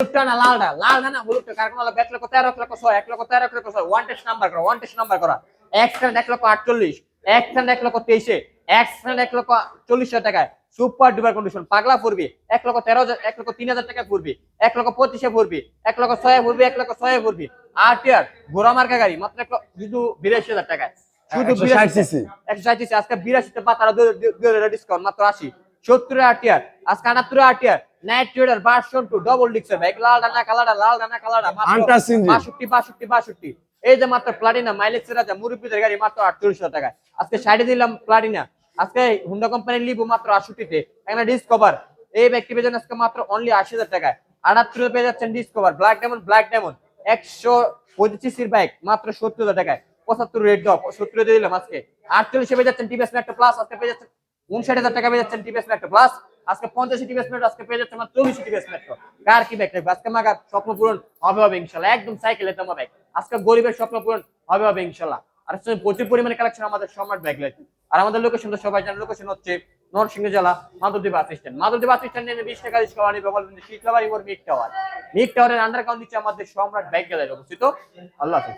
হলুদটা না লালটা, লালটা না হলুদটা, কারণ হলো 1,13,06,000, 1,13,06,000, ওয়ান টেস্ট নাম্বার করা, ওয়ান টেস্ট নাম্বার করা। এক্সট্রা 1,48,000, এক্সট্রা 1,23,000, এক্সট্রা 1,40,000 টাকায় সুপার ডুপার কন্ডিশন। পাগলা পড়বি 1,13,000, 1,03,000 টাকা পড়বি, 1,25,000 পড়বি, 1,06,000 পড়বি, 1,06,000 পড়বি। আরটিআর ঘোড়া মার্কা গাড়ি মাত্র শুধু 82,000 টাকায়, শুধু 160 সিসি 160 সিসি। আজকে 82 পা তারা ডিসকাউন্ট মাত্র 80। 70 আরটিআর আজকে 78 RTR night rider version 2 double ডিক্সের বাইক, লাল ডানা কালাডা, লাল ডানা কালাডা মাত্র আন্টাস ইঞ্জিন 62। এই যে মাত্র প্লাটিনা মাইলেজ রাজা মুরব্বিদের গাড়ি মাত্র 48,000 টাকায়। আজকে সাইডে দিলাম প্লাটিনা, আজকে হুন্ডা কোম্পানির লিবু মাত্র 68 তে। একটা ডিসকভার এই ব্যক্তি পেয়ে যাচ্ছেন আজকে মাত্র অনলি 80,000 টাকায়। 78 পেয়ে যাচ্ছেন ডিসকভার ব্ল্যাক ডায়মন্ড 125 সিসির বাইক মাত্র 70,000 টাকায়। 75 রেড ডগ 70 দিয়ে দিলাম আজকে। 48 পেয়ে যাচ্ছেন টিভিএস মেট্রো প্লাস, আজকে পেয়ে যাচ্ছেন 59,000 টাকা পেয়ে যাচ্ছেন টিভিএস মেট্রো প্লাস। আজকে 50 টিভিএস মেট্রো আজকে পেয়ে যাচ্ছেন মাত্র 24 টিভিএস মেট্রো। কার কি বাইক লাগবে আজকে মাগা স্বপ্ন পূরণ হবে ইনশাআল্লাহ। একদম সাইকেলে তোমার বাইক আজকে গরিবের স্বপ্ন পূরণ হবে ইনশাআল্লাহ। আর প্রচুর পরিমাণে কালেকশন আমাদের সম্রাট বাইক লাইছে। আর আমাদের লোকেশন তো সবাই জানেন, লোকেশন হচ্ছে নরসিংহ জেলা Madhabdi bus stand. Madhabdi bus stand নিয়ে 20 টাকা ডিসকাউন্ট আনি বলবেন শীতলাবাড়ি মোড় মিক টাওয়ার। মিক টাওয়ারের আন্ডার গ্রাউন্ড নিচে আমাদের সম্রাট বাইক গ্যালারি অবস্থিত। আল্লাহ হাফেজ।